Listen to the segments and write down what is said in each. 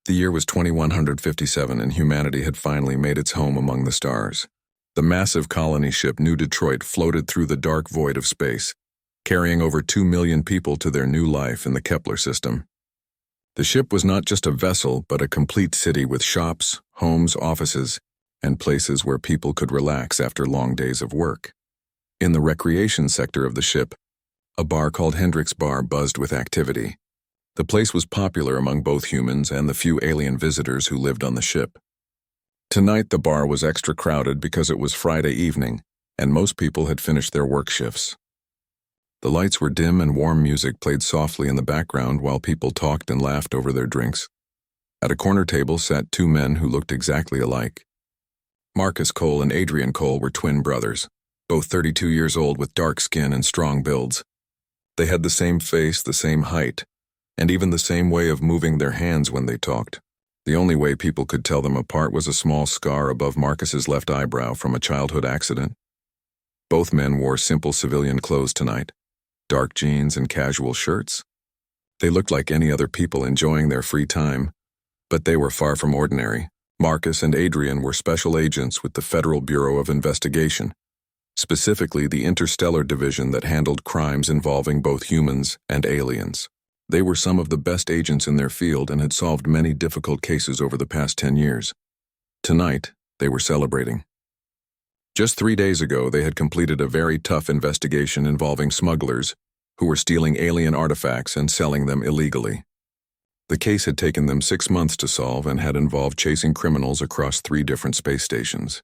The year was 2157 and humanity had finally made its home among the stars. The massive colony ship New Detroit floated through the dark void of space, carrying over 2 million people to their new life in the Kepler system. The ship was not just a vessel, but a complete city with shops, homes, offices, and places where people could relax after long days of work. In the recreation sector of the ship, a bar called Hendrick's Bar buzzed with activity. The place was popular among both humans and the few alien visitors who lived on the ship. Tonight the bar was extra crowded because it was Friday evening, and most people had finished their work shifts. The lights were dim and warm music played softly in the background while people talked and laughed over their drinks. At a corner table sat two men who looked exactly alike. Marcus Cole and Adrian Cole were twin brothers, both 32 years old with dark skin and strong builds. They had the same face, the same height, and even the same way of moving their hands when they talked. The only way people could tell them apart was a small scar above Marcus's left eyebrow from a childhood accident. Both men wore simple civilian clothes tonight, dark jeans and casual shirts. They looked like any other people enjoying their free time, but they were far from ordinary. Marcus and Adrian were special agents with the Federal Bureau of Investigation, specifically the Interstellar Division that handled crimes involving both humans and aliens. They were some of the best agents in their field and had solved many difficult cases over the past 10 years. Tonight, they were celebrating. Just 3 days ago, they had completed a very tough investigation involving smugglers who were stealing alien artifacts and selling them illegally. The case had taken them 6 months to solve and had involved chasing criminals across 3 different space stations.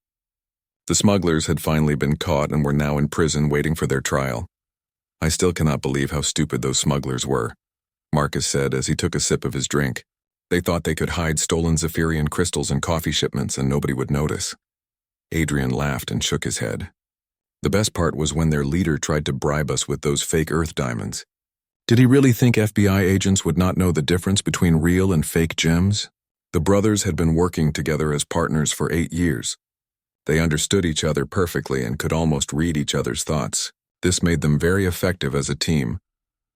The smugglers had finally been caught and were now in prison waiting for their trial. I still cannot believe how stupid those smugglers were, Marcus said as he took a sip of his drink. They thought they could hide stolen Zephyrian crystals in coffee shipments and nobody would notice. Adrian laughed and shook his head. The best part was when their leader tried to bribe us with those fake Earth diamonds. Did he really think FBI agents would not know the difference between real and fake gems? The brothers had been working together as partners for 8 years. They understood each other perfectly and could almost read each other's thoughts. This made them very effective as a team,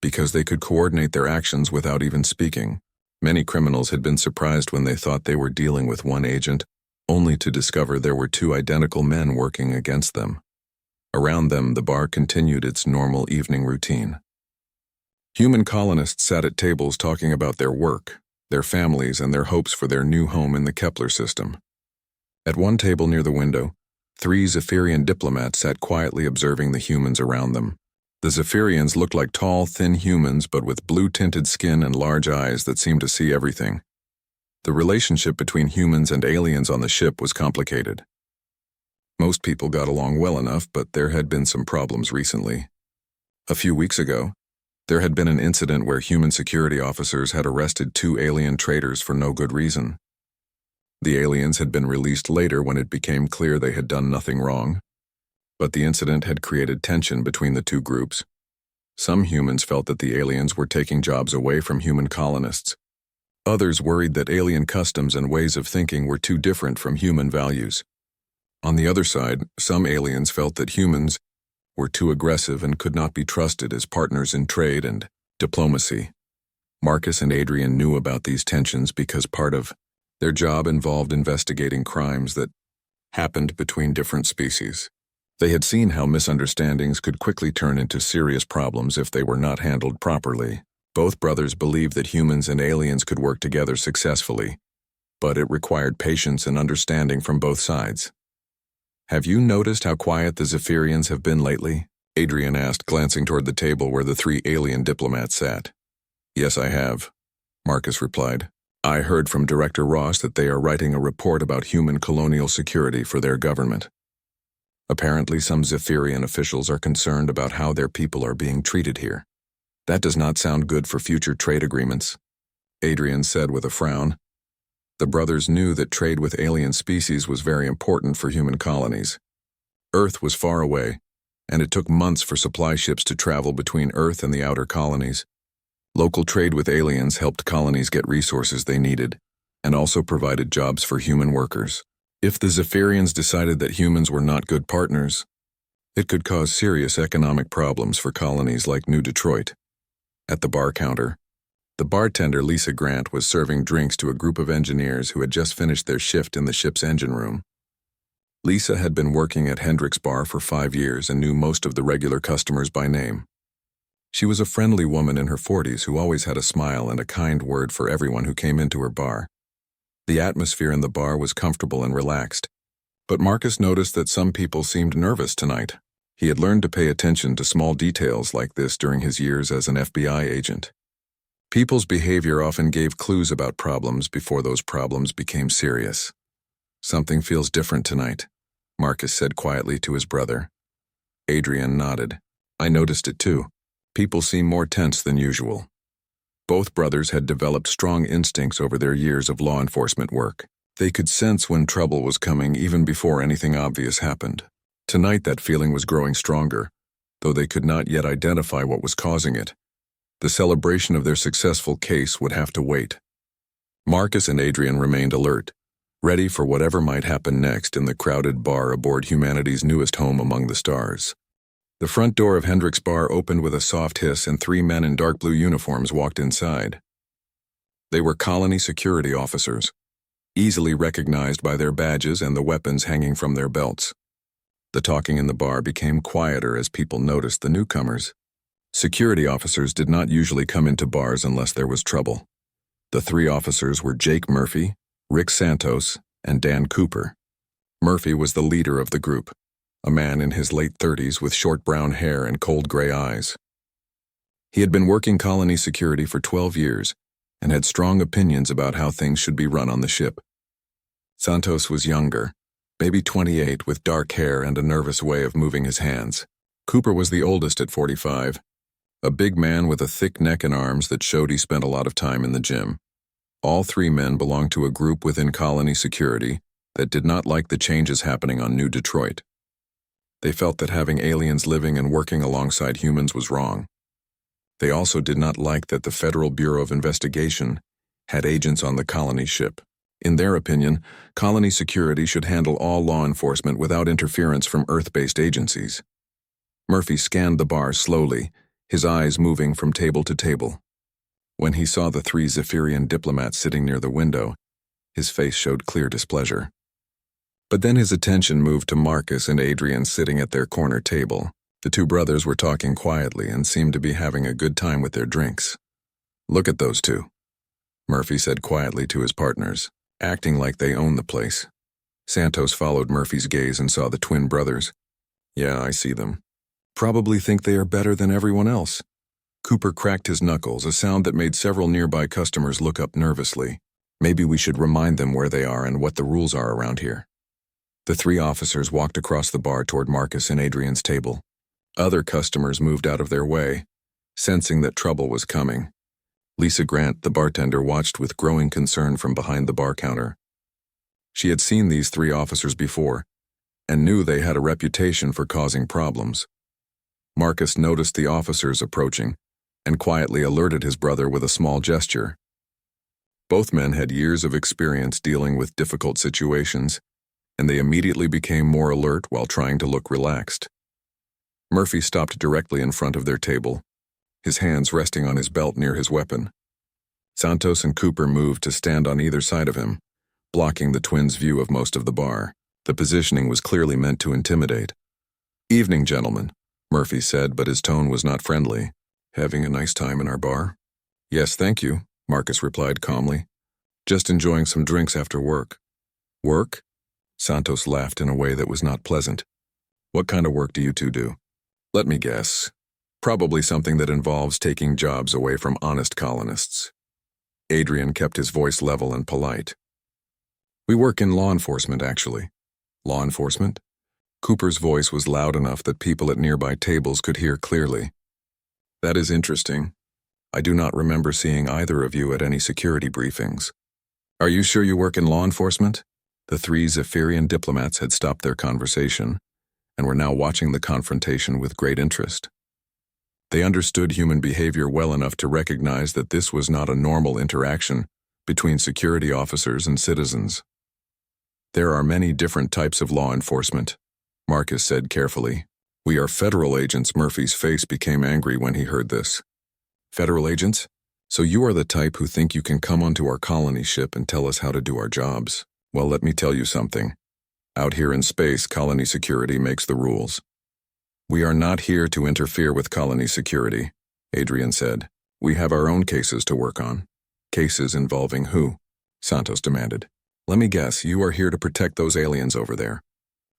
because they could coordinate their actions without even speaking. Many criminals had been surprised when they thought they were dealing with one agent, only to discover there were 2 identical men working against them. Around them, the bar continued its normal evening routine. Human colonists sat at tables talking about their work, their families, and their hopes for their new home in the Kepler system. At one table near the window, 3 Zephyrian diplomats sat quietly observing the humans around them. The Zephyrians looked like tall, thin humans but with blue-tinted skin and large eyes that seemed to see everything. The relationship between humans and aliens on the ship was complicated. Most people got along well enough, but there had been some problems recently. A few weeks ago, there had been an incident where human security officers had arrested 2 alien traitors for no good reason. The aliens had been released later when it became clear they had done nothing wrong. But the incident had created tension between the 2 groups. Some humans felt that the aliens were taking jobs away from human colonists. Others worried that alien customs and ways of thinking were too different from human values. On the other side, some aliens felt that humans were too aggressive and could not be trusted as partners in trade and diplomacy. Marcus and Adrian knew about these tensions because part of their job involved investigating crimes that happened between different species. They had seen how misunderstandings could quickly turn into serious problems if they were not handled properly. Both brothers believed that humans and aliens could work together successfully, but it required patience and understanding from both sides. "Have you noticed how quiet the Zephyrians have been lately?" Adrian asked, glancing toward the table where the 3 alien diplomats sat. "Yes, I have," Marcus replied. "I heard from Director Ross that they are writing a report about human colonial security for their government. Apparently, some Zephyrian officials are concerned about how their people are being treated here. That does not sound good for future trade agreements," Adrian said with a frown. The brothers knew that trade with alien species was very important for human colonies. Earth was far away, and it took months for supply ships to travel between Earth and the outer colonies. Local trade with aliens helped colonies get resources they needed, and also provided jobs for human workers. If the Zephyrians decided that humans were not good partners, it could cause serious economic problems for colonies like New Detroit. At the bar counter, The bartender, Lisa Grant, was serving drinks to a group of engineers who had just finished their shift in the ship's engine room. Lisa had been working at Hendrick's Bar for 5 years and knew most of the regular customers by name. She was a friendly woman in her 40s who always had a smile and a kind word for everyone who came into her bar. The atmosphere in the bar was comfortable and relaxed, but Marcus noticed that some people seemed nervous tonight. He had learned to pay attention to small details like this during his years as an FBI agent. People's behavior often gave clues about problems before those problems became serious. "Something feels different tonight," Marcus said quietly to his brother. Adrian nodded. "I noticed it too. People seem more tense than usual." Both brothers had developed strong instincts over their years of law enforcement work. They could sense when trouble was coming even before anything obvious happened. Tonight that feeling was growing stronger, though they could not yet identify what was causing it. The celebration of their successful case would have to wait. Marcus and Adrian remained alert, ready for whatever might happen next in the crowded bar aboard humanity's newest home among the stars. The front door of Hendrick's Bar opened with a soft hiss and 3 men in dark blue uniforms walked inside. They were colony security officers, easily recognized by their badges and the weapons hanging from their belts. The talking in the bar became quieter as people noticed the newcomers. Security officers did not usually come into bars unless there was trouble. The 3 officers were Jake Murphy, Rick Santos, and Dan Cooper. Murphy was the leader of the group, a man in his late 30s with short brown hair and cold gray eyes. He had been working colony security for 12 years and had strong opinions about how things should be run on the ship. Santos was younger, maybe 28, with dark hair and a nervous way of moving his hands. Cooper was the oldest at 45, a big man with a thick neck and arms that showed he spent a lot of time in the gym. All 3 men belonged to a group within colony security that did not like the changes happening on New Detroit. They felt that having aliens living and working alongside humans was wrong. They also did not like that the Federal Bureau of Investigation had agents on the colony ship. In their opinion, colony security should handle all law enforcement without interference from Earth-based agencies. Murphy scanned the bar slowly, his eyes moving from table to table. When he saw the 3 Zephyrian diplomats sitting near the window, his face showed clear displeasure. But then his attention moved to Marcus and Adrian sitting at their corner table. The 2 brothers were talking quietly and seemed to be having a good time with their drinks. "Look at those 2, Murphy said quietly to his partners, acting like they owned the place. Santos followed Murphy's gaze and saw the twin brothers. "Yeah, I see them. Probably think they are better than everyone else." Cooper cracked his knuckles, a sound that made several nearby customers look up nervously. "Maybe we should remind them where they are and what the rules are around here." The 3 officers walked across the bar toward Marcus and Adrian's table. Other customers moved out of their way, sensing that trouble was coming. Lisa Grant, the bartender, watched with growing concern from behind the bar counter. She had seen these 3 officers before, and knew they had a reputation for causing problems. Marcus noticed the officers approaching, and quietly alerted his brother with a small gesture. Both men had years of experience dealing with difficult situations, and they immediately became more alert while trying to look relaxed. Murphy stopped directly in front of their table, his hands resting on his belt near his weapon. Santos and Cooper moved to stand on either side of him, blocking the twins' view of most of the bar. The positioning was clearly meant to intimidate. "Evening, gentlemen," Murphy said, but his tone was not friendly. "Having a nice time in our bar?" "Yes, thank you," Marcus replied calmly. "Just enjoying some drinks after work." "Work?" Santos laughed in a way that was not pleasant. "What kind of work do you 2 do?" "Let me guess. Probably something that involves taking jobs away from honest colonists." Adrian kept his voice level and polite. "We work in law enforcement, actually." "Law enforcement?" Cooper's voice was loud enough that people at nearby tables could hear clearly. "That is interesting. I do not remember seeing either of you at any security briefings. Are you sure you work in law enforcement?" The 3 Zephyrian diplomats had stopped their conversation and were now watching the confrontation with great interest. They understood human behavior well enough to recognize that this was not a normal interaction between security officers and citizens. "There are many different types of law enforcement," Marcus said carefully. "We are federal agents." Murphy's face became angry when he heard this. "Federal agents? So you are the type who think you can come onto our colony ship and tell us how to do our jobs. Well, let me tell you something. Out here in space, colony security makes the rules. We are not here to interfere with colony security, Adrian said. We have our own cases to work on. Cases involving who? Santos demanded. Let me guess, you are here to protect those aliens over there,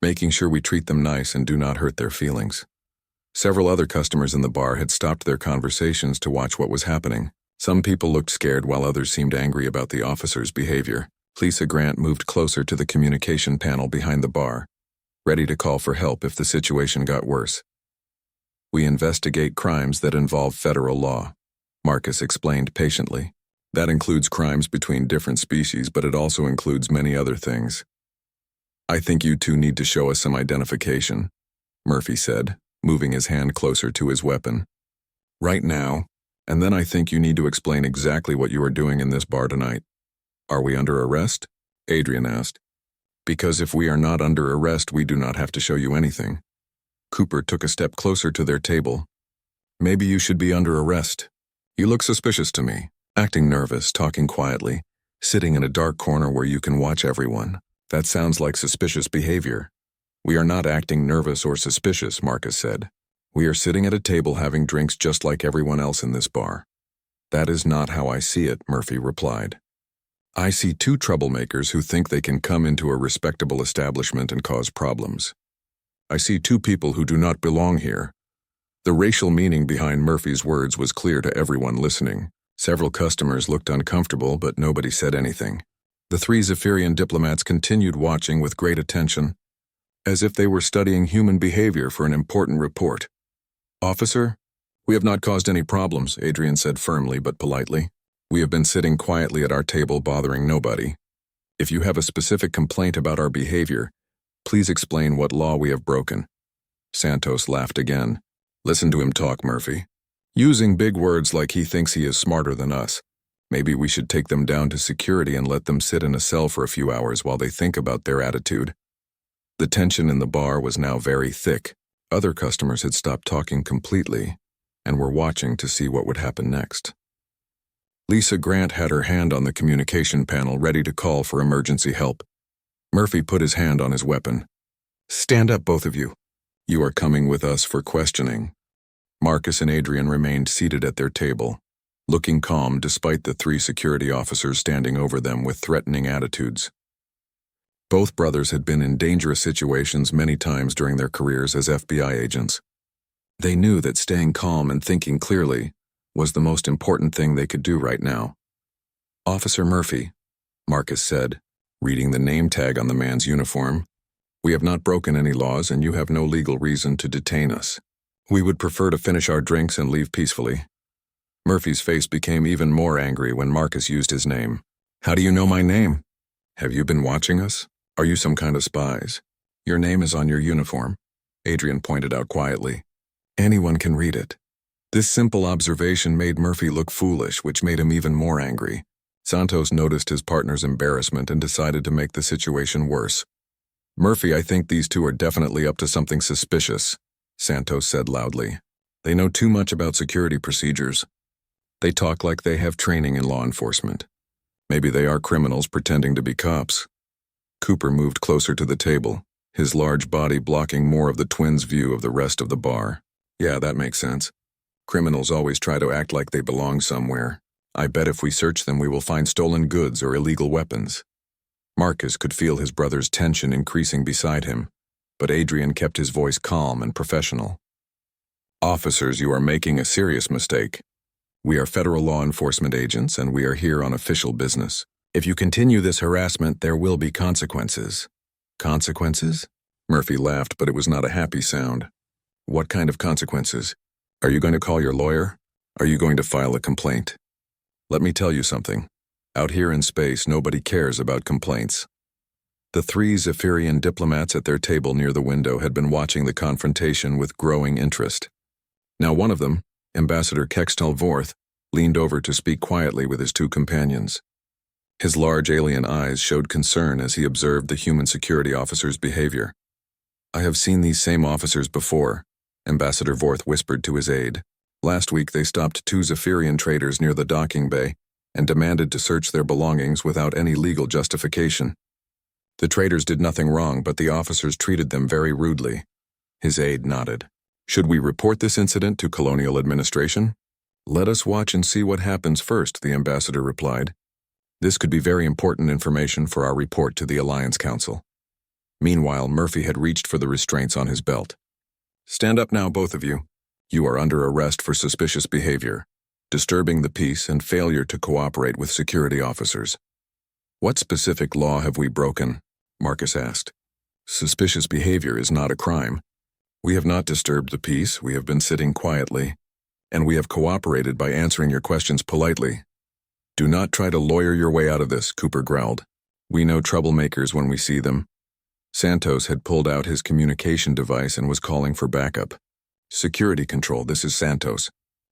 making sure we treat them nice and do not hurt their feelings. Several other customers in the bar had stopped their conversations to watch what was happening. Some people looked scared while others seemed angry about the officer's behavior. Lisa Grant moved closer to the communication panel behind the bar, ready to call for help if the situation got worse. We investigate crimes that involve federal law, Marcus explained patiently. That includes crimes between different species, but it also includes many other things. I think you two need to show us some identification, Murphy said, moving his hand closer to his weapon. Right now, and then I think you need to explain exactly what you are doing in this bar tonight. Are we under arrest? Adrian asked. Because if we are not under arrest, we do not have to show you anything. Cooper took a step closer to their table. Maybe you should be under arrest. You look suspicious to me, acting nervous, talking quietly, sitting in a dark corner where you can watch everyone. That sounds like suspicious behavior. We are not acting nervous or suspicious, Marcus said. We are sitting at a table having drinks just like everyone else in this bar. That is not how I see it, Murphy replied. I see two troublemakers who think they can come into a respectable establishment and cause problems. I see two people who do not belong here. The racial meaning behind Murphy's words was clear to everyone listening. Several customers looked uncomfortable, but nobody said anything. The three Zephyrian diplomats continued watching with great attention, as if they were studying human behavior for an important report. Officer, we have not caused any problems, Adrian said firmly but politely. We have been sitting quietly at our table bothering nobody. If you have a specific complaint about our behavior, please explain what law we have broken. Santos laughed again. Listen to him talk, Murphy. Using big words like he thinks he is smarter than us. Maybe we should take them down to security and let them sit in a cell for a few hours while they think about their attitude. The tension in the bar was now very thick. Other customers had stopped talking completely and were watching to see what would happen next. Lisa Grant had her hand on the communication panel ready to call for emergency help. Murphy put his hand on his weapon. Stand up, both of you. You are coming with us for questioning. Marcus and Adrian remained seated at their table, looking calm despite the three security officers standing over them with threatening attitudes. Both brothers had been in dangerous situations many times during their careers as FBI agents. They knew that staying calm and thinking clearly was the most important thing they could do right now. Officer Murphy, Marcus said, reading the name tag on the man's uniform. We have not broken any laws and you have no legal reason to detain us. We would prefer to finish our drinks and leave peacefully. Murphy's face became even more angry when Marcus used his name. How do you know my name? Have you been watching us? Are you some kind of spies? Your name is on your uniform, Adrian pointed out quietly. Anyone can read it. This simple observation made Murphy look foolish, which made him even more angry. Santos noticed his partner's embarrassment and decided to make the situation worse. Murphy, I think these two are definitely up to something suspicious, Santos said loudly. They know too much about security procedures. They talk like they have training in law enforcement. Maybe they are criminals pretending to be cops. Cooper moved closer to the table, his large body blocking more of the twins' view of the rest of the bar. Yeah, that makes sense. Criminals always try to act like they belong somewhere. I bet if we search them we will find stolen goods or illegal weapons. Marcus could feel his brother's tension increasing beside him, but Adrian kept his voice calm and professional. Officers, you are making a serious mistake. We are federal law enforcement agents and we are here on official business. If you continue this harassment, there will be consequences. Consequences? Murphy laughed, but it was not a happy sound. What kind of consequences? Are you going to call your lawyer? Are you going to file a complaint? Let me tell you something. Out here in space, nobody cares about complaints. The three Zephyrian diplomats at their table near the window had been watching the confrontation with growing interest. Now one of them, Ambassador Kextel Vorth, leaned over to speak quietly with his two companions. His large alien eyes showed concern as he observed the human security officer's behavior. I have seen these same officers before, Ambassador Vorth whispered to his aide. Last week they stopped two Zephyrian traders near the docking bay and demanded to search their belongings without any legal justification. The traders did nothing wrong, but the officers treated them very rudely. His aide nodded. Should we report this incident to colonial administration? Let us watch and see what happens first, the ambassador replied. This could be very important information for our report to the Alliance Council. Meanwhile, Murphy had reached for the restraints on his belt. Stand up now, both of you. You are under arrest for suspicious behavior, disturbing the peace, and failure to cooperate with security officers. What specific law have we broken? Marcus asked. Suspicious behavior is not a crime. We have not disturbed the peace, we have been sitting quietly, and we have cooperated by answering your questions politely. Do not try to lawyer your way out of this, Cooper growled. We know troublemakers when we see them. Santos had pulled out his communication device and was calling for backup. Security control, this is Santos.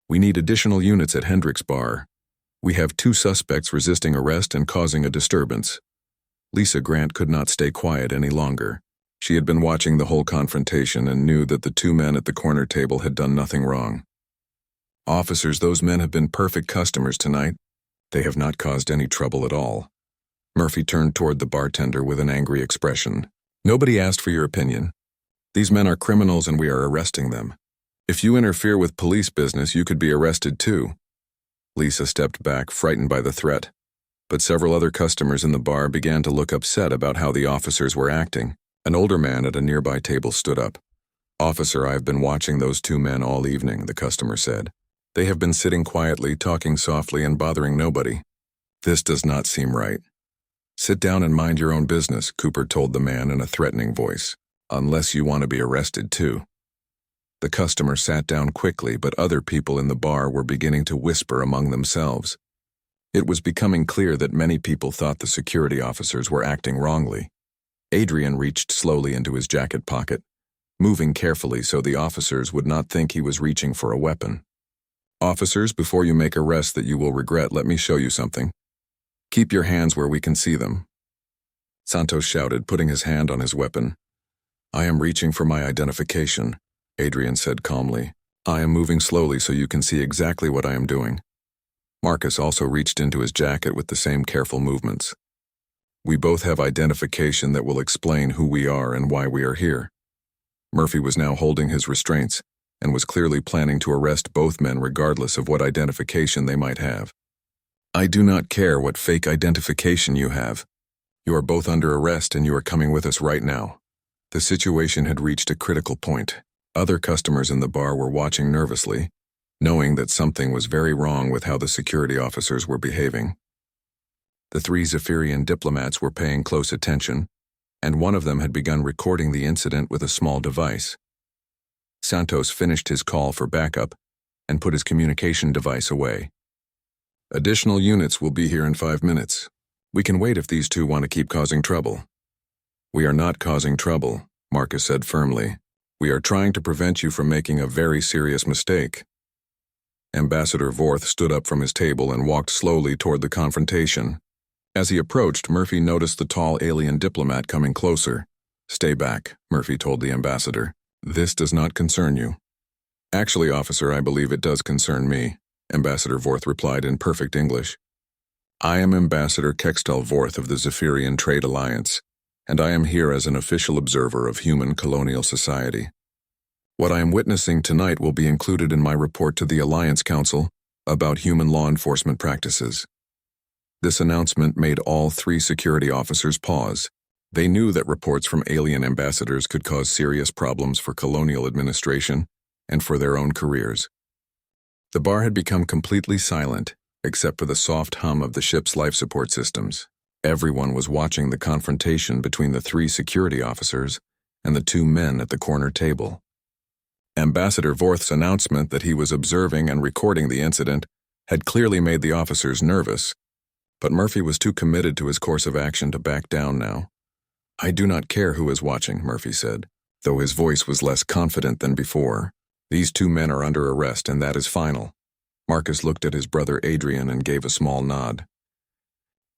We need additional units at Hendricks Bar. We have 2 suspects resisting arrest and causing a disturbance. Lisa Grant could not stay quiet any longer. She had been watching the whole confrontation and knew that the 2 men at the corner table had done nothing wrong. Officers, those men have been perfect customers tonight. They have not caused any trouble at all. Murphy turned toward the bartender with an angry expression. Nobody asked for your opinion. These men are criminals and we are arresting them. If you interfere with police business, you could be arrested too. Lisa stepped back, frightened by the threat. But several other customers in the bar began to look upset about how the officers were acting. An older man at a nearby table stood up. Officer, I have been watching those 2 men all evening, the customer said. They have been sitting quietly, talking softly, and bothering nobody. This does not seem right. Sit down and mind your own business, Cooper told the man in a threatening voice, unless you want to be arrested too. The customer sat down quickly, but other people in the bar were beginning to whisper among themselves. It was becoming clear that many people thought the security officers were acting wrongly. Adrian reached slowly into his jacket pocket, moving carefully so the officers would not think he was reaching for a weapon. Officers, before you make arrests that you will regret, let me show you something. Keep your hands where we can see them. Santos shouted, putting his hand on his weapon. I am reaching for my identification, Adrian said calmly. I am moving slowly so you can see exactly what I am doing. Marcus also reached into his jacket with the same careful movements. We both have identification that will explain who we are and why we are here. Murphy was now holding his restraints and was clearly planning to arrest both men regardless of what identification they might have. I do not care what fake identification you have. You are both under arrest and you are coming with us right now. The situation had reached a critical point. Other customers in the bar were watching nervously, knowing that something was very wrong with how the security officers were behaving. The 3 Zephyrian diplomats were paying close attention, and one of them had begun recording the incident with a small device. Santos finished his call for backup and put his communication device away. Additional units will be here in 5 minutes. We can wait if these 2 want to keep causing trouble. We are not causing trouble, Marcus said firmly. We are trying to prevent you from making a very serious mistake. Ambassador Vorth stood up from his table and walked slowly toward the confrontation. As he approached, Murphy noticed the tall alien diplomat coming closer. Stay back, Murphy told the ambassador. This does not concern you. Actually, officer, I believe it does concern me, Ambassador Vorth replied in perfect English. I am Ambassador Kextel Vorth of the Zephyrian Trade Alliance, and I am here as an official observer of human colonial society. What I am witnessing tonight will be included in my report to the Alliance Council about human law enforcement practices. This announcement made all 3 security officers pause. They knew that reports from alien ambassadors could cause serious problems for colonial administration and for their own careers. The bar had become completely silent, except for the soft hum of the ship's life support systems. Everyone was watching the confrontation between the 3 security officers and the 2 men at the corner table. Ambassador Vorth's announcement that he was observing and recording the incident had clearly made the officers nervous, but Murphy was too committed to his course of action to back down now. I do not care who is watching, Murphy said, though his voice was less confident than before. These 2 men are under arrest, and that is final. Marcus looked at his brother Adrian and gave a small nod.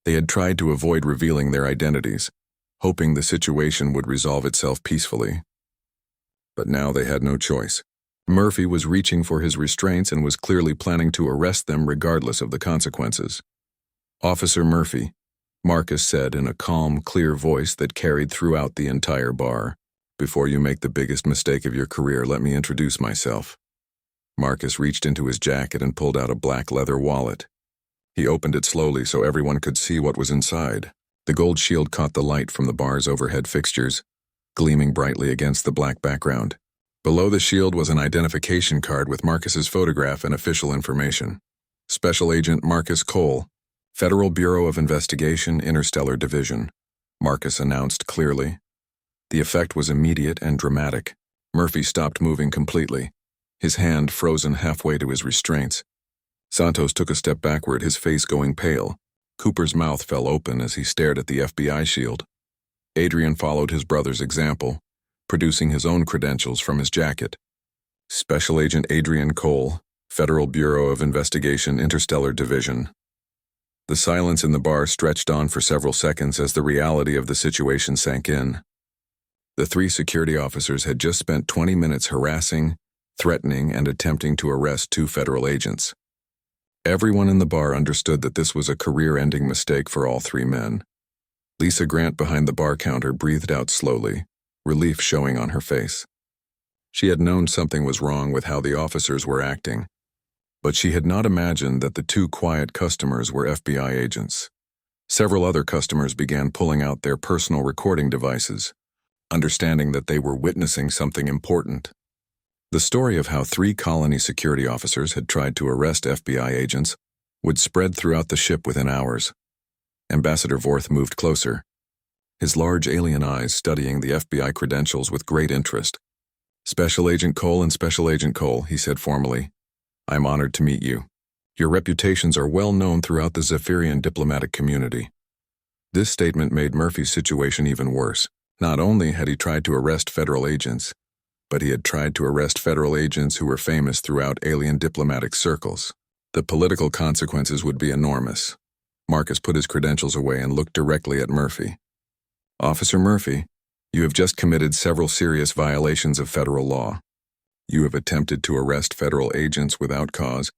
They had tried to avoid revealing their identities, hoping the situation would resolve itself peacefully. But now they had no choice. Murphy was reaching for his restraints and was clearly planning to arrest them regardless of the consequences. "Officer Murphy," Marcus said in a calm, clear voice that carried throughout the entire bar. "Before you make the biggest mistake of your career, let me introduce myself." Marcus reached into his jacket and pulled out a black leather wallet. He opened it slowly so everyone could see what was inside. The gold shield caught the light from the bar's overhead fixtures, gleaming brightly against the black background. Below the shield was an identification card with Marcus's photograph and official information. "Special Agent Marcus Cole, Federal Bureau of Investigation, Interstellar Division," Marcus announced clearly. The effect was immediate and dramatic. Murphy stopped moving completely, his hand frozen halfway to his restraints. Santos took a step backward, his face going pale. Cooper's mouth fell open as he stared at the FBI shield. Adrian followed his brother's example, producing his own credentials from his jacket. "Special Agent Adrian Cole, Federal Bureau of Investigation, Interstellar Division." The silence in the bar stretched on for several seconds as the reality of the situation sank in. The three security officers had just spent 20 minutes harassing, threatening, and attempting to arrest two federal agents. Everyone in the bar understood that this was a career-ending mistake for all three men. Lisa Grant behind the bar counter breathed out slowly, relief showing on her face. She had known something was wrong with how the officers were acting, but she had not imagined that the two quiet customers were FBI agents. Several other customers began pulling out their personal recording devices, understanding that they were witnessing something important. The story of how three colony security officers had tried to arrest FBI agents would spread throughout the ship within hours. Ambassador Vorth moved closer, his large alien eyes studying the FBI credentials with great interest. "Special Agent Cole and Special Agent Cole," he said formally. "I'm honored to meet you. Your reputations are well known throughout the Zephyrian diplomatic community." This statement made Murphy's situation even worse. Not only had he tried to arrest federal agents, but he had tried to arrest federal agents who were famous throughout alien diplomatic circles. The political consequences would be enormous. Marcus put his credentials away and looked directly at Murphy. "Officer Murphy, you have just committed several serious violations of federal law. You have attempted to arrest federal agents without cause.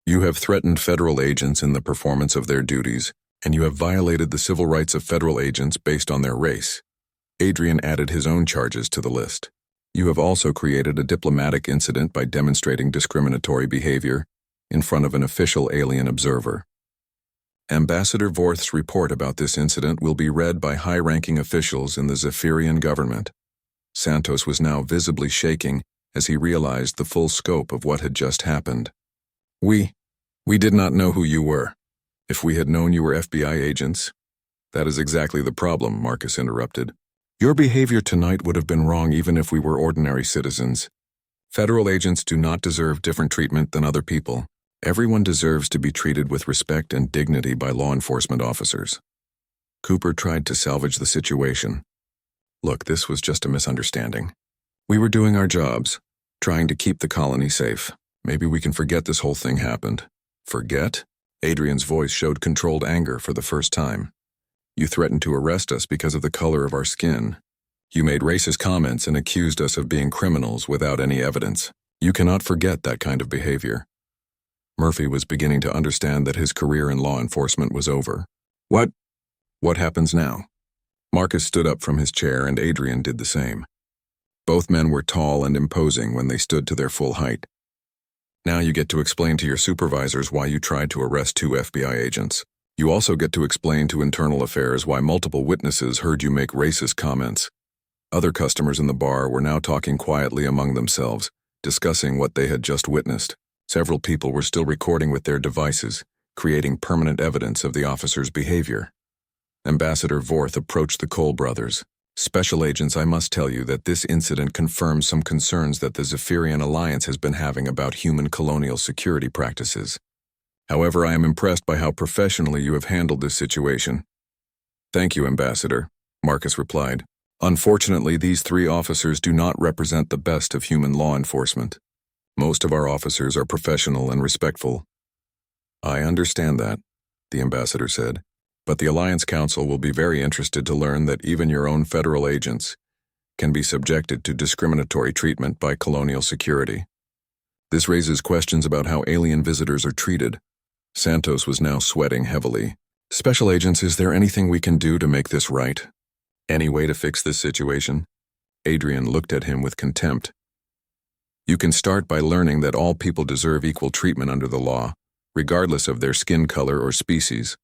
You have threatened federal agents in the performance of their duties, and you have violated the civil rights of federal agents based on their race." Adrian added his own charges to the list. "You have also created a diplomatic incident by demonstrating discriminatory behavior in front of an official alien observer. Ambassador Vorth's report about this incident will be read by high-ranking officials in the Zephyrian government." Santos was now visibly shaking as he realized the full scope of what had just happened. We did not know who you were. If we had known you were FBI agents..." "That is exactly the problem," Marcus interrupted. "Your behavior tonight would have been wrong even if we were ordinary citizens. Federal agents do not deserve different treatment than other people. Everyone deserves to be treated with respect and dignity by law enforcement officers." Cooper tried to salvage the situation. "Look, this was just a misunderstanding. We were doing our jobs, trying to keep the colony safe. Maybe we can forget this whole thing happened." "Forget?" Adrian's voice showed controlled anger for the first time. "You threatened to arrest us because of the color of our skin. You made racist comments and accused us of being criminals without any evidence. You cannot forget that kind of behavior." Murphy was beginning to understand that his career in law enforcement was over. What happens now?" Marcus stood up from his chair and Adrian did the same. Both men were tall and imposing when they stood to their full height. "Now you get to explain to your supervisors why you tried to arrest two FBI agents. You also get to explain to Internal Affairs why multiple witnesses heard you make racist comments." Other customers in the bar were now talking quietly among themselves, discussing what they had just witnessed. Several people were still recording with their devices, creating permanent evidence of the officers' behavior. Ambassador Vorth approached the Cole brothers. "Special agents, I must tell you that this incident confirms some concerns that the Zephyrian Alliance has been having about human colonial security practices. However, I am impressed by how professionally you have handled this situation." "Thank you, Ambassador," Marcus replied. "Unfortunately, these three officers do not represent the best of human law enforcement. Most of our officers are professional and respectful." "I understand that," the ambassador said, "but the Alliance Council will be very interested to learn that even your own federal agents can be subjected to discriminatory treatment by colonial security." This raises questions about how alien visitors are treated. Santos was now sweating heavily. Special agents, is there anything we can do to make this right? Any way to fix this situation? Adrian looked at him with contempt. You can start by learning that all people deserve equal treatment under the law, regardless of their skin color or species.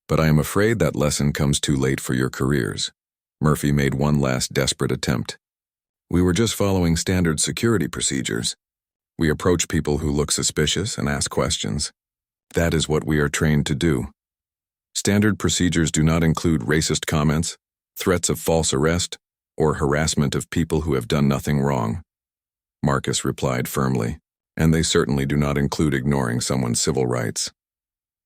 But I am afraid that lesson comes too late for your careers. Murphy made one last desperate attempt. We were just following standard security procedures. We approach people who look suspicious and ask questions. That is what we are trained to do. Standard procedures do not include racist comments, threats of false arrest, or harassment of people who have done nothing wrong. Marcus replied firmly, and they certainly do not include ignoring someone's civil rights.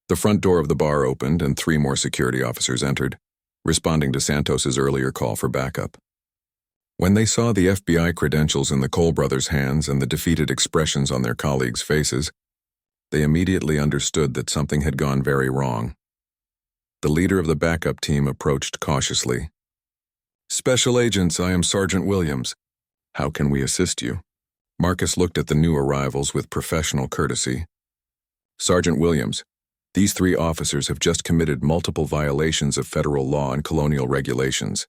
The front door of the bar opened and 3 more security officers entered, responding to Santos's earlier call for backup. When they saw the FBI credentials in the Cole brothers' hands and the defeated expressions on their colleagues' faces, they immediately understood that something had gone very wrong. The leader of the backup team approached cautiously. Special agents, I am Sergeant Williams. How can we assist you? Marcus looked at the new arrivals with professional courtesy. Sergeant Williams, these 3 officers have just committed multiple violations of federal law and colonial regulations.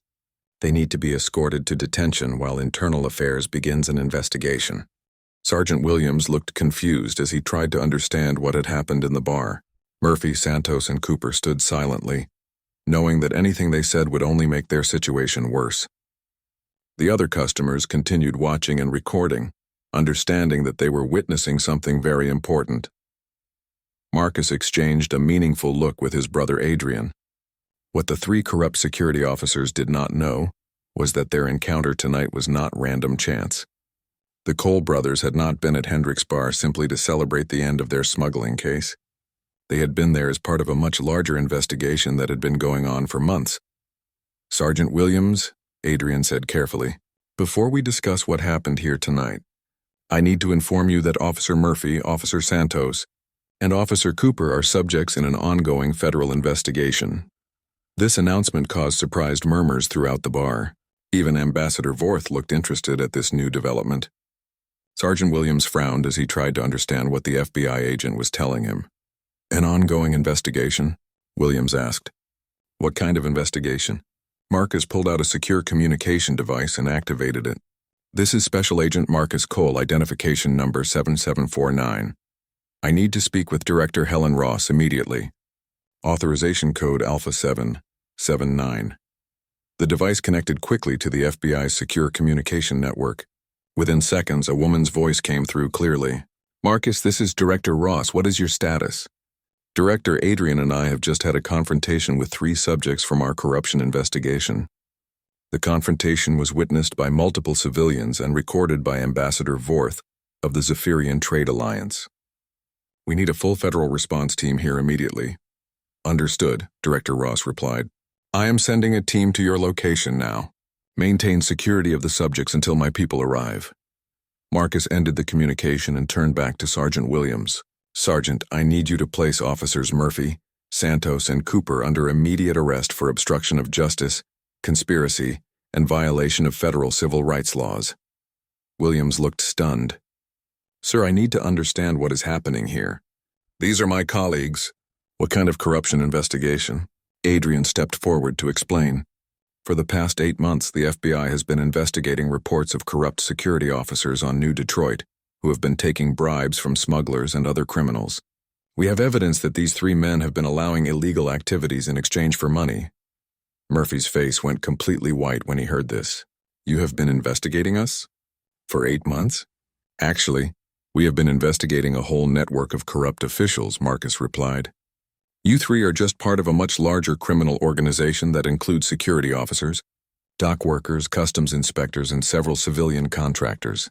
They need to be escorted to detention while Internal Affairs begins an investigation. Sergeant Williams looked confused as he tried to understand what had happened in the bar. Murphy, Santos, and Cooper stood silently, knowing that anything they said would only make their situation worse. The other customers continued watching and recording, understanding that they were witnessing something very important. Marcus exchanged a meaningful look with his brother Adrian. What the 3 corrupt security officers did not know was that their encounter tonight was not random chance. The Cole brothers had not been at Hendrick's bar simply to celebrate the end of their smuggling case. They had been there as part of a much larger investigation that had been going on for months. Sergeant Williams, Adrian said carefully, before we discuss what happened here tonight, I need to inform you that Officer Murphy, Officer Santos, and Officer Cooper are subjects in an ongoing federal investigation. This announcement caused surprised murmurs throughout the bar. Even Ambassador Vorth looked interested at this new development. Sergeant Williams frowned as he tried to understand what the FBI agent was telling him. An ongoing investigation? Williams asked. What kind of investigation? Marcus pulled out a secure communication device and activated it. This is Special Agent Marcus Cole, identification number 7749. I need to speak with Director Helen Ross immediately. Authorization code Alpha 779. The device connected quickly to the FBI's secure communication network. Within seconds, a woman's voice came through clearly. Marcus, this is Director Ross. What is your status? Director Adrian and I have just had a confrontation with 3 subjects from our corruption investigation. The confrontation was witnessed by multiple civilians and recorded by Ambassador Vorth of the Zephyrian Trade Alliance. We need a full federal response team here immediately. Understood, Director Ross replied. I am sending a team to your location now. Maintain security of the subjects until my people arrive. Marcus ended the communication and turned back to Sergeant Williams. Sergeant, I need you to place Officers Murphy, Santos, and Cooper under immediate arrest for obstruction of justice, conspiracy, and violation of federal civil rights laws. Williams looked stunned. Sir, I need to understand what is happening here. These are my colleagues. What kind of corruption investigation? Adrian stepped forward to explain. For the past 8 months, the FBI has been investigating reports of corrupt security officers on New Detroit who have been taking bribes from smugglers and other criminals. We have evidence that these 3 men have been allowing illegal activities in exchange for money. Murphy's face went completely white when he heard this. You have been investigating us? For 8 months? Actually, we have been investigating a whole network of corrupt officials, Marcus replied. You 3 are just part of a much larger criminal organization that includes security officers, dock workers, customs inspectors, and several civilian contractors.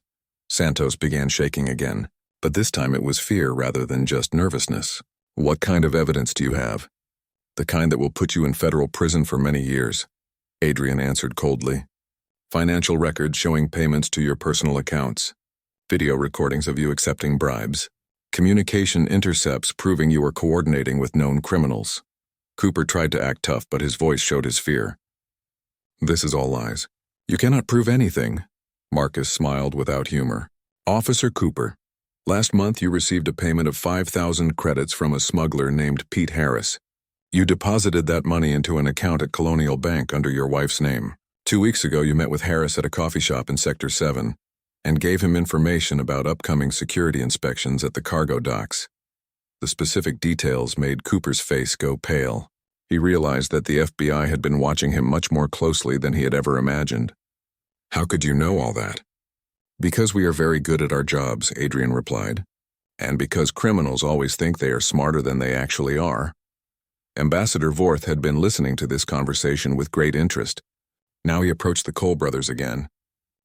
Santos began shaking again, but this time it was fear rather than just nervousness. What kind of evidence do you have? The kind that will put you in federal prison for many years, Adrian answered coldly. Financial records showing payments to your personal accounts. Video recordings of you accepting bribes. Communication intercepts proving you are coordinating with known criminals. Cooper tried to act tough, but his voice showed his fear. This is all lies. You cannot prove anything. Marcus smiled without humor. Officer Cooper, Last month you received a payment of 5,000 credits from a smuggler named Pete Harris. You deposited that money into an account at Colonial Bank under your wife's name. 2 weeks ago you met with Harris at a coffee shop in Sector 7 and gave him information about upcoming security inspections at the cargo docks. The specific details made Cooper's face go pale. He realized that the FBI had been watching him much more closely than he had ever imagined. How could you know all that? Because we are very good at our jobs, Adrian replied. And because criminals always think they are smarter than they actually are. Ambassador Vorth had been listening to this conversation with great interest. Now he approached the Cole brothers again.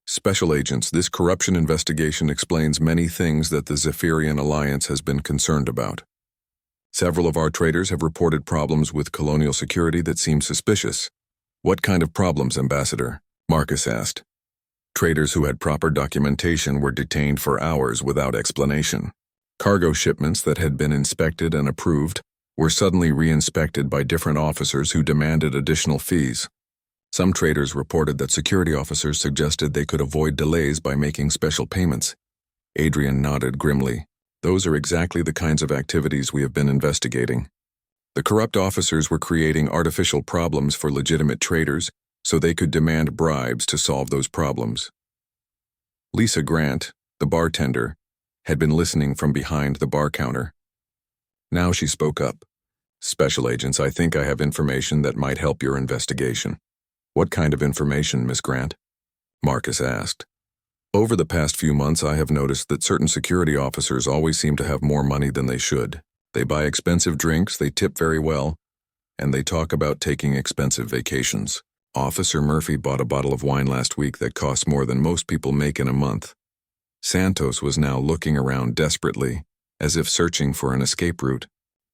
Special agents, this corruption investigation explains many things that the Zephyrian Alliance has been concerned about. Several of our traders have reported problems with colonial security that seem suspicious. What kind of problems, Ambassador? Marcus asked. Traders who had proper documentation were detained for hours without explanation. Cargo shipments that had been inspected and approved were suddenly re-inspected by different officers who demanded additional fees. Some traders reported that security officers suggested they could avoid delays by making special payments. Adrian nodded grimly. Those are exactly the kinds of activities we have been investigating. The corrupt officers were creating artificial problems for legitimate traders so they could demand bribes to solve those problems. Lisa Grant, the bartender, had been listening from behind the bar counter. Now she spoke up. Special agents, I think I have information that might help your investigation. What kind of information, Miss Grant? Marcus asked. Over the past few months, I have noticed that certain security officers always seem to have more money than they should. They buy expensive drinks, they tip very well, and they talk about taking expensive vacations. Officer Murphy bought a bottle of wine last week that costs more than most people make in a month. Santos was now looking around desperately, as if searching for an escape route.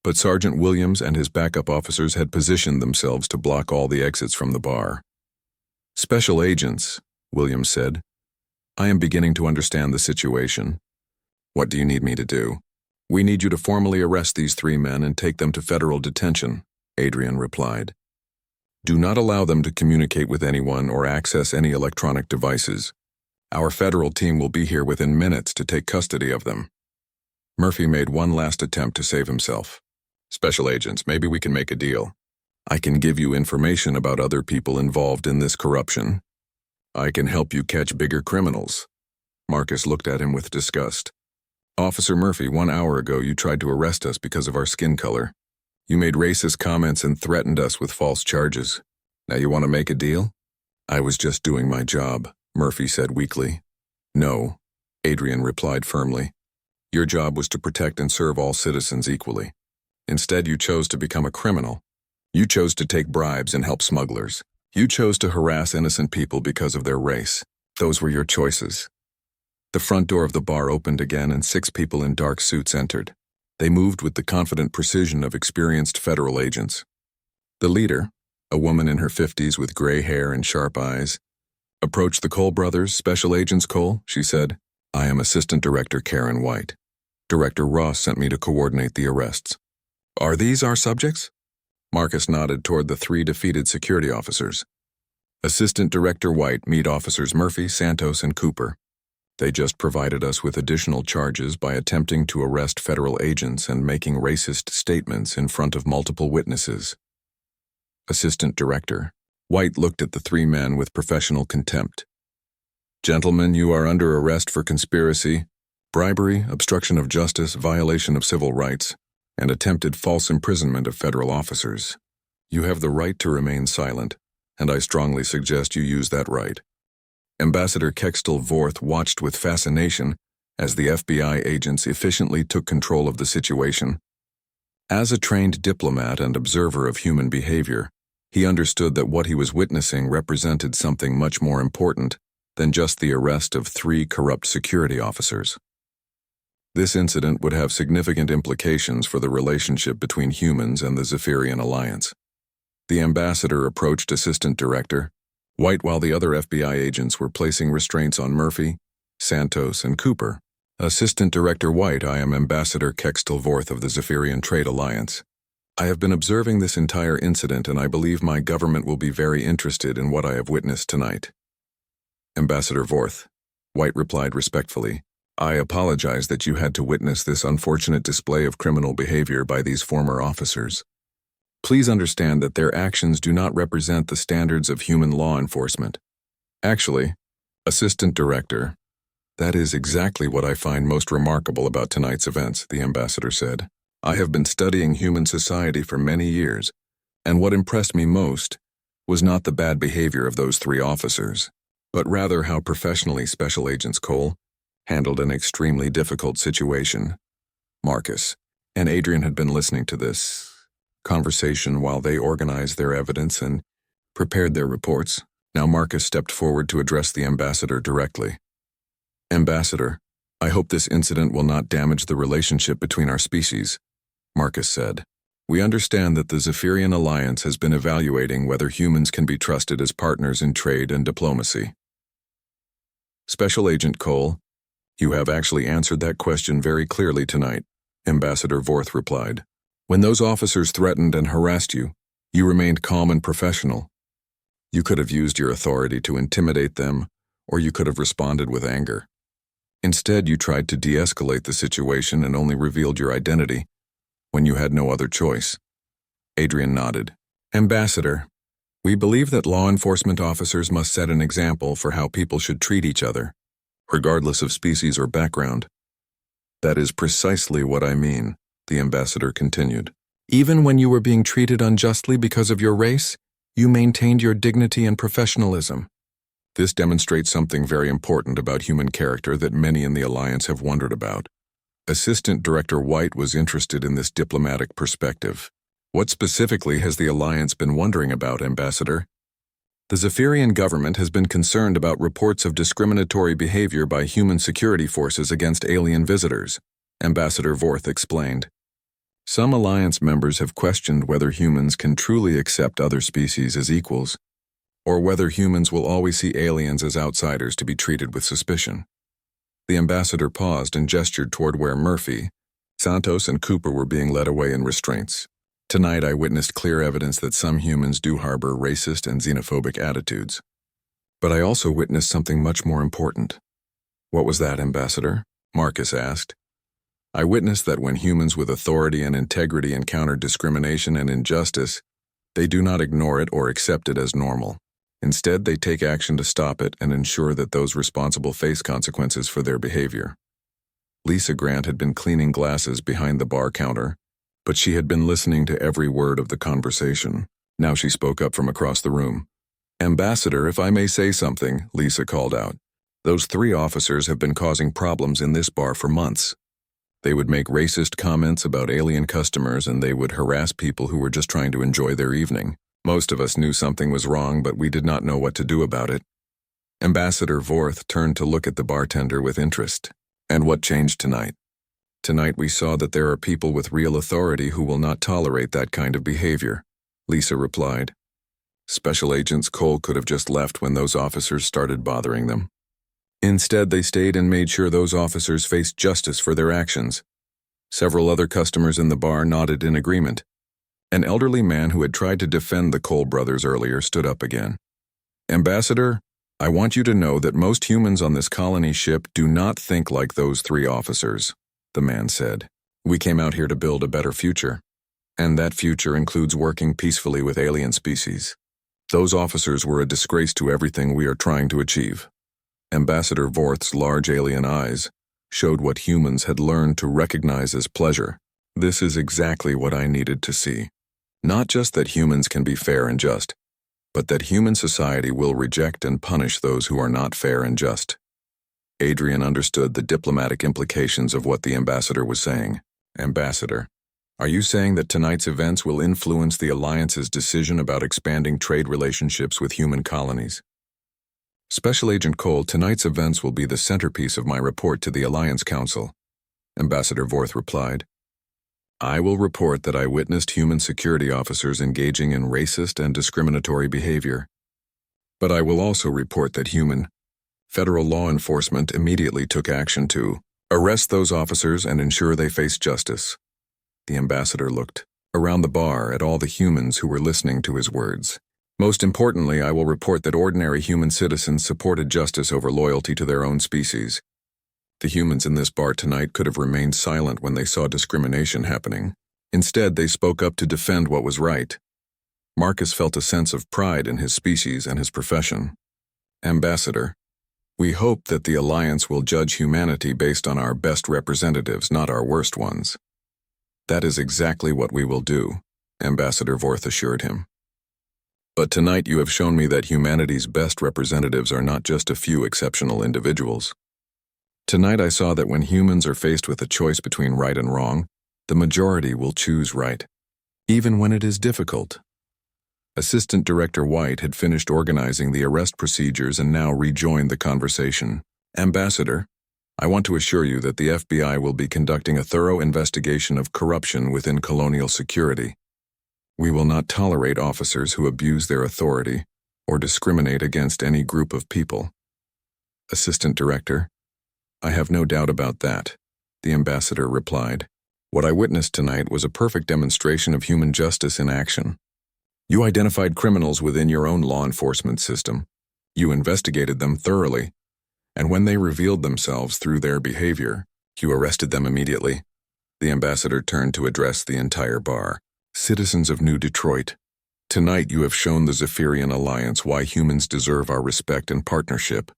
But Sergeant Williams and his backup officers had positioned themselves to block all the exits from the bar. Special agents, Williams said. I am beginning to understand the situation. What do you need me to do? We need you to formally arrest these 3 men and take them to federal detention, Adrian replied. Do not allow them to communicate with anyone or access any electronic devices. Our federal team will be here within minutes to take custody of them. Murphy made one last attempt to save himself. Special agents, maybe we can make a deal. I can give you information about other people involved in this corruption. I can help you catch bigger criminals. Marcus looked at him with disgust. Officer Murphy, 1 hour ago you tried to arrest us because of our skin color. You made racist comments and threatened us with false charges. Now you want to make a deal? I was just doing my job, Murphy said weakly. No, Adrian replied firmly. Your job was to protect and serve all citizens equally. Instead, you chose to become a criminal. You chose to take bribes and help smugglers. You chose to harass innocent people because of their race. Those were your choices. The front door of the bar opened again and 6 people in dark suits entered. They moved with the confident precision of experienced federal agents. The leader, a woman in her 50s with gray hair and sharp eyes, approached the Cole brothers. Special Agents Cole, she said. I am Assistant Director Karen White. Director Ross sent me to coordinate the arrests. Are these our subjects? Marcus nodded toward the 3 defeated security officers. Assistant Director White, meet Officers Murphy, Santos, and Cooper. They just provided us with additional charges by attempting to arrest federal agents and making racist statements in front of multiple witnesses. Assistant Director White looked at the 3 men with professional contempt. Gentlemen, you are under arrest for conspiracy, bribery, obstruction of justice, violation of civil rights, and attempted false imprisonment of federal officers. You have the right to remain silent, and I strongly suggest you use that right. Ambassador Kextel Vorth watched with fascination as the FBI agents efficiently took control of the situation. As a trained diplomat and observer of human behavior, he understood that what he was witnessing represented something much more important than just the arrest of 3 corrupt security officers. This incident would have significant implications for the relationship between humans and the Zephyrian Alliance. The ambassador approached Assistant Director White while the other FBI agents were placing restraints on Murphy, Santos, and Cooper. Assistant Director White, I am Ambassador Kextel Vorth of the Zephyrian Trade Alliance. I have been observing this entire incident and I believe my government will be very interested in what I have witnessed tonight. Ambassador Vorth, White replied respectfully, I apologize that you had to witness this unfortunate display of criminal behavior by these former officers. Please understand that their actions do not represent the standards of human law enforcement. Actually, Assistant Director, that is exactly what I find most remarkable about tonight's events, the ambassador said. I have been studying human society for many years, and what impressed me most was not the bad behavior of those 3 officers, but rather how professionally Special Agents Cole handled an extremely difficult situation. Marcus and Adrian had been listening to this conversation while they organized their evidence and prepared their reports. Now Marcus stepped forward to address the ambassador directly. Ambassador, I hope this incident will not damage the relationship between our species, Marcus said. We understand that the Zephyrian Alliance has been evaluating whether humans can be trusted as partners in trade and diplomacy. Special Agent Cole, you have actually answered that question very clearly tonight, Ambassador Vorth replied. When those officers threatened and harassed you, you remained calm and professional. You could have used your authority to intimidate them, or you could have responded with anger. Instead, you tried to de-escalate the situation and only revealed your identity when you had no other choice. Adrian nodded. Ambassador, we believe that law enforcement officers must set an example for how people should treat each other, regardless of species or background. That is precisely what I mean, the ambassador continued. Even when you were being treated unjustly because of your race, you maintained your dignity and professionalism. This demonstrates something very important about human character that many in the Alliance have wondered about. Assistant Director White was interested in this diplomatic perspective. What specifically has the Alliance been wondering about, Ambassador? The Zephyrian government has been concerned about reports of discriminatory behavior by human security forces against alien visitors, Ambassador Vorth explained. Some Alliance members have questioned whether humans can truly accept other species as equals, or whether humans will always see aliens as outsiders to be treated with suspicion. The ambassador paused and gestured toward where Murphy, Santos, and Cooper were being led away in restraints. Tonight I witnessed clear evidence that some humans do harbor racist and xenophobic attitudes. But I also witnessed something much more important. What was that, Ambassador? Marcus asked. I witnessed that when humans with authority and integrity encounter discrimination and injustice, they do not ignore it or accept it as normal. Instead, they take action to stop it and ensure that those responsible face consequences for their behavior. Lisa Grant had been cleaning glasses behind the bar counter, but she had been listening to every word of the conversation. Now she spoke up from across the room. Ambassador, if I may say something, Lisa called out. Those 3 officers have been causing problems in this bar for months. They would make racist comments about alien customers and they would harass people who were just trying to enjoy their evening. Most of us knew something was wrong, but we did not know what to do about it. Ambassador Vorth turned to look at the bartender with interest. And what changed tonight? Tonight we saw that there are people with real authority who will not tolerate that kind of behavior, Lisa replied. Special Agents Cole could have just left when those officers started bothering them. Instead, they stayed and made sure those officers faced justice for their actions. Several other customers in the bar nodded in agreement. An elderly man who had tried to defend the Cole brothers earlier stood up again. Ambassador, I want you to know that most humans on this colony ship do not think like those 3 officers, the man said. We came out here to build a better future, and that future includes working peacefully with alien species. Those officers were a disgrace to everything we are trying to achieve. Ambassador Vorth's large alien eyes showed what humans had learned to recognize as pleasure. This is exactly what I needed to see. Not just that humans can be fair and just, but that human society will reject and punish those who are not fair and just. Adrian understood the diplomatic implications of what the ambassador was saying. Ambassador, are you saying that tonight's events will influence the Alliance's decision about expanding trade relationships with human colonies? Special Agent Cole, tonight's events will be the centerpiece of my report to the Alliance Council, Ambassador Vorth replied. I will report that I witnessed human security officers engaging in racist and discriminatory behavior. But I will also report that federal law enforcement immediately took action to arrest those officers and ensure they face justice. The ambassador looked around the bar at all the humans who were listening to his words. Most importantly, I will report that ordinary human citizens supported justice over loyalty to their own species. The humans in this bar tonight could have remained silent when they saw discrimination happening. Instead, they spoke up to defend what was right. Marcus felt a sense of pride in his species and his profession. Ambassador, we hope that the Alliance will judge humanity based on our best representatives, not our worst ones. That is exactly what we will do, Ambassador Vorth assured him. But tonight you have shown me that humanity's best representatives are not just a few exceptional individuals. Tonight I saw that when humans are faced with a choice between right and wrong, the majority will choose right, even when it is difficult. Assistant Director White had finished organizing the arrest procedures and now rejoined the conversation. Ambassador, I want to assure you that the FBI will be conducting a thorough investigation of corruption within colonial security. We will not tolerate officers who abuse their authority or discriminate against any group of people. Assistant Director, I have no doubt about that, the ambassador replied. What I witnessed tonight was a perfect demonstration of human justice in action. You identified criminals within your own law enforcement system. You investigated them thoroughly, and when they revealed themselves through their behavior, you arrested them immediately. The ambassador turned to address the entire bar. Citizens of New Detroit, tonight you have shown the Zephyrian Alliance why humans deserve our respect and partnership.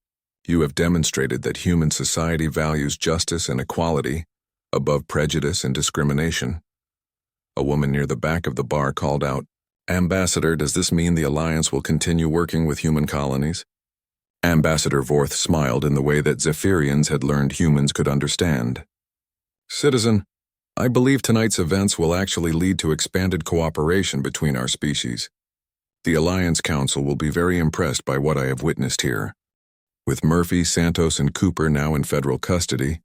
You have demonstrated that human society values justice and equality above prejudice and discrimination. A woman near the back of the bar called out, Ambassador, does this mean the Alliance will continue working with human colonies? Ambassador Vorth smiled in the way that Zephyrians had learned humans could understand. Citizen, I believe tonight's events will actually lead to expanded cooperation between our species. The Alliance Council will be very impressed by what I have witnessed here. With Murphy, Santos, and Cooper now in federal custody,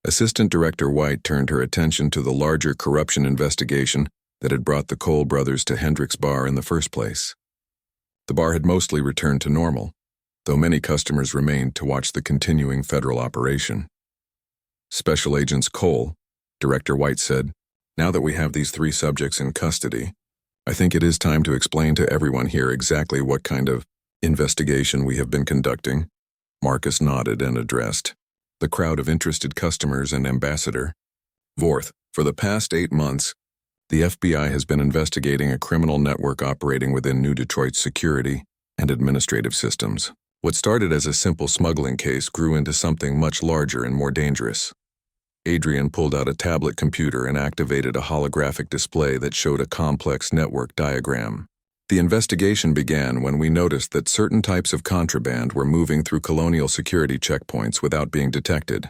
Assistant Director White turned her attention to the larger corruption investigation that had brought the Cole brothers to Hendrick's Bar in the first place. The bar had mostly returned to normal, though many customers remained to watch the continuing federal operation. Special Agents Cole, Director White said, now that we have these three subjects in custody, I think it is time to explain to everyone here exactly what kind of investigation we have been conducting. Marcus nodded and addressed the crowd of interested customers and Ambassador Vorth. For the past 8 months, the FBI has been investigating a criminal network operating within New Detroit's security and administrative systems. What started as a simple smuggling case grew into something much larger and more dangerous. Adrian pulled out a tablet computer and activated a holographic display that showed a complex network diagram. The investigation began when we noticed that certain types of contraband were moving through colonial security checkpoints without being detected.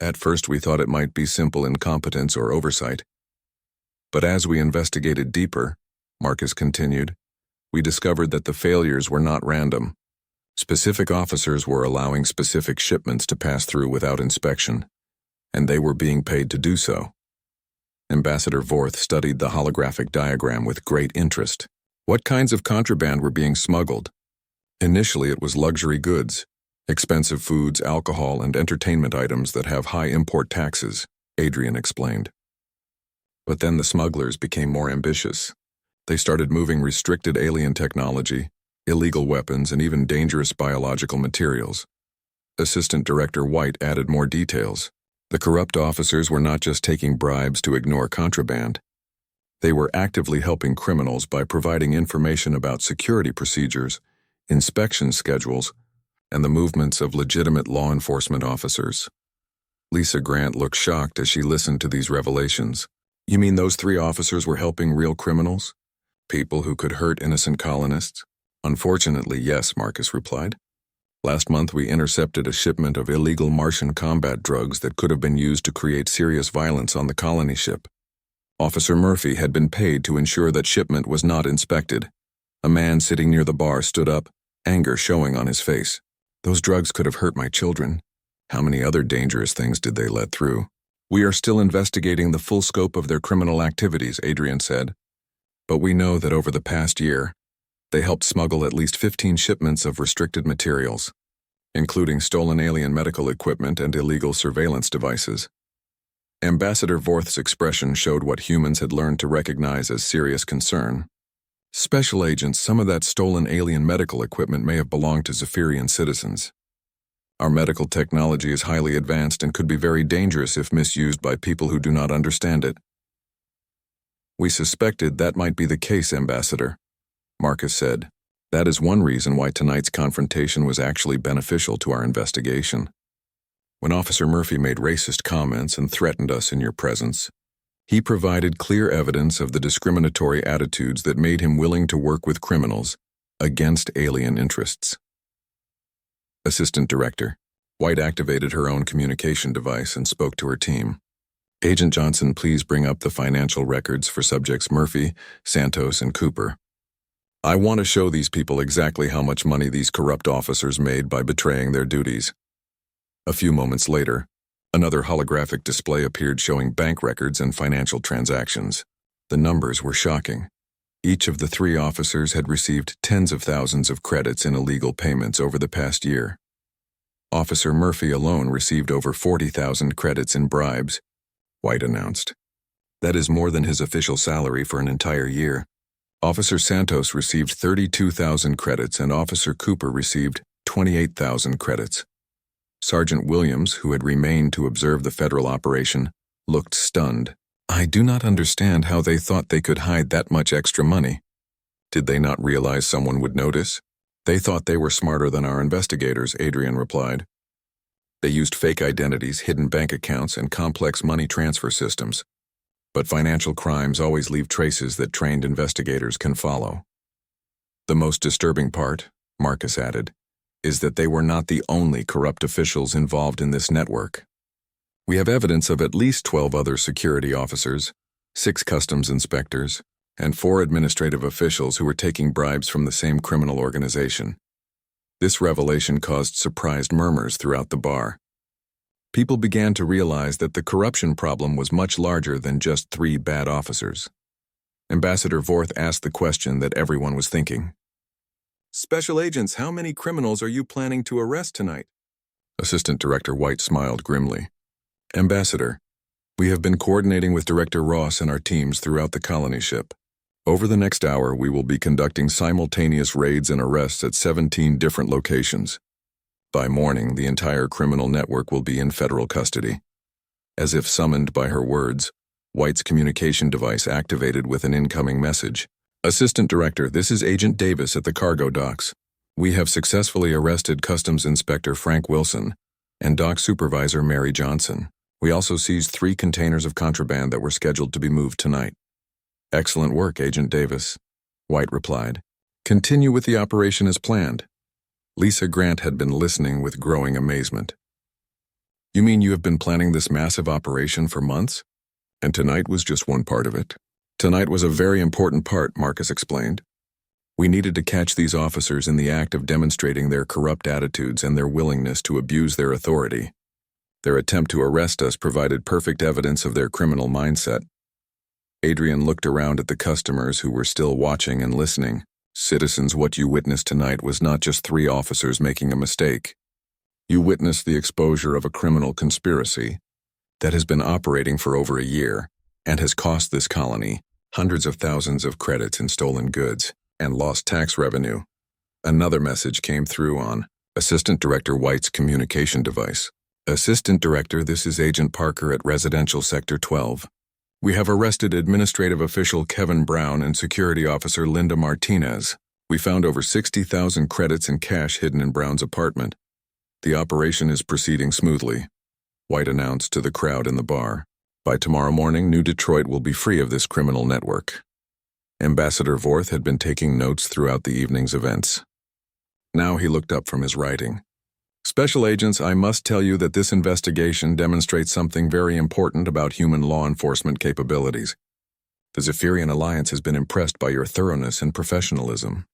At first we thought it might be simple incompetence or oversight. But as we investigated deeper, Marcus continued, we discovered that the failures were not random. Specific officers were allowing specific shipments to pass through without inspection, and they were being paid to do so. Ambassador Vorth studied the holographic diagram with great interest. What kinds of contraband were being smuggled? Initially, it was luxury goods, expensive foods, alcohol, and entertainment items that have high import taxes, Adrian explained. But then the smugglers became more ambitious. They started moving restricted alien technology, illegal weapons, and even dangerous biological materials. Assistant Director White added more details. The corrupt officers were not just taking bribes to ignore contraband. They were actively helping criminals by providing information about security procedures, inspection schedules, and the movements of legitimate law enforcement officers. Lisa Grant looked shocked as she listened to these revelations. You mean those 3 officers were helping real criminals? People who could hurt innocent colonists? Unfortunately, yes, Marcus replied. Last month we intercepted a shipment of illegal Martian combat drugs that could have been used to create serious violence on the colony ship. Officer Murphy had been paid to ensure that shipment was not inspected. A man sitting near the bar stood up, anger showing on his face. Those drugs could have hurt my children. How many other dangerous things did they let through? We are still investigating the full scope of their criminal activities, Adrian said. But we know that over the past year, they helped smuggle at least 15 shipments of restricted materials, including stolen alien medical equipment and illegal surveillance devices. Ambassador Vorth's expression showed what humans had learned to recognize as serious concern. Special agents, some of that stolen alien medical equipment may have belonged to Zephyrian citizens. Our medical technology is highly advanced and could be very dangerous if misused by people who do not understand it. We suspected that might be the case, Ambassador, Marcus said. That is one reason why tonight's confrontation was actually beneficial to our investigation. When Officer Murphy made racist comments and threatened us in your presence, he provided clear evidence of the discriminatory attitudes that made him willing to work with criminals against alien interests. Assistant Director White activated her own communication device and spoke to her team. Agent Johnson, please bring up the financial records for subjects Murphy, Santos, and Cooper. I want to show these people exactly how much money these corrupt officers made by betraying their duties. A few moments later, another holographic display appeared showing bank records and financial transactions. The numbers were shocking. Each of the 3 officers had received tens of thousands of credits in illegal payments over the past year. Officer Murphy alone received over 40,000 credits in bribes, White announced. That is more than his official salary for an entire year. Officer Santos received 32,000 credits and Officer Cooper received 28,000 credits. Sergeant Williams, who had remained to observe the federal operation, looked stunned. I do not understand how they thought they could hide that much extra money. Did they not realize someone would notice? They thought they were smarter than our investigators, Adrian replied. They used fake identities, hidden bank accounts, and complex money transfer systems. But financial crimes always leave traces that trained investigators can follow. The most disturbing part, Marcus added, is that they were not the only corrupt officials involved in this network. We have evidence of at least 12 other security officers, 6 customs inspectors, and 4 administrative officials who were taking bribes from the same criminal organization. This revelation caused surprised murmurs throughout the bar. People began to realize that the corruption problem was much larger than just 3 bad officers. Ambassador Vorth asked the question that everyone was thinking. Special agents, how many criminals are you planning to arrest tonight? Assistant Director White smiled grimly. Ambassador, we have been coordinating with Director Ross and our teams throughout the colony ship. Over the next hour, we will be conducting simultaneous raids and arrests at 17 different locations. By morning, the entire criminal network will be in federal custody. As if summoned by her words, White's communication device activated with an incoming message. Assistant Director, this is Agent Davis at the cargo docks. We have successfully arrested Customs Inspector Frank Wilson and Dock Supervisor Mary Johnson. We also seized 3 containers of contraband that were scheduled to be moved tonight. Excellent work, Agent Davis, White replied. Continue with the operation as planned. Lisa Grant had been listening with growing amazement. You mean you have been planning this massive operation for months? And tonight was just one part of it. Tonight was a very important part, Marcus explained. We needed to catch these officers in the act of demonstrating their corrupt attitudes and their willingness to abuse their authority. Their attempt to arrest us provided perfect evidence of their criminal mindset. Adrian looked around at the customers who were still watching and listening. Citizens, what you witnessed tonight was not just 3 officers making a mistake. You witnessed the exposure of a criminal conspiracy that has been operating for over a year and has cost this colony hundreds of thousands of credits in stolen goods and lost tax revenue. Another message came through on Assistant Director White's communication device. Assistant Director, this is Agent Parker at Residential Sector 12. We have arrested Administrative Official Kevin Brown and Security Officer Linda Martinez. We found over 60,000 credits in cash hidden in Brown's apartment. The operation is proceeding smoothly, White announced to the crowd in the bar. By tomorrow morning, New Detroit will be free of this criminal network. Ambassador Vorth had been taking notes throughout the evening's events. Now he looked up from his writing. Special agents, I must tell you that this investigation demonstrates something very important about human law enforcement capabilities. The Zephyrian Alliance has been impressed by your thoroughness and professionalism.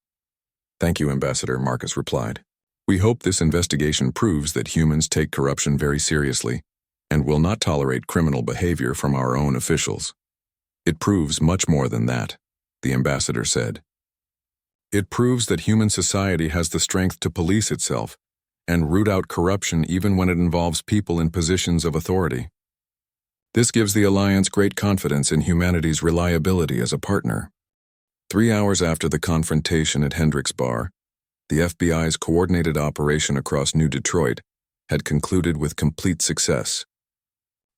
Thank you, Ambassador, Marcus replied. We hope this investigation proves that humans take corruption very seriously and will not tolerate criminal behavior from our own officials. It proves much more than that, the ambassador said. It proves that human society has the strength to police itself and root out corruption even when it involves people in positions of authority. This gives the Alliance great confidence in humanity's reliability as a partner. 3 hours after the confrontation at Hendricks Bar, the FBI's coordinated operation across New Detroit had concluded with complete success.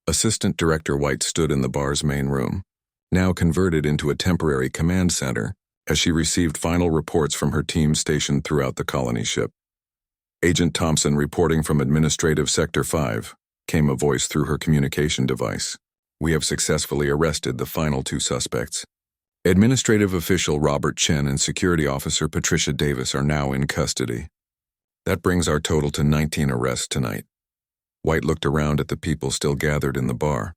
Assistant Director White stood in the bar's main room, now converted into a temporary command center, as she received final reports from her team stationed throughout the colony ship. Agent Thompson reporting from Administrative Sector 5, came a voice through her communication device. We have successfully arrested the final 2 suspects. Administrative official Robert Chen and security officer Patricia Davis are now in custody. That brings our total to 19 arrests tonight. White looked around at the people still gathered in the bar.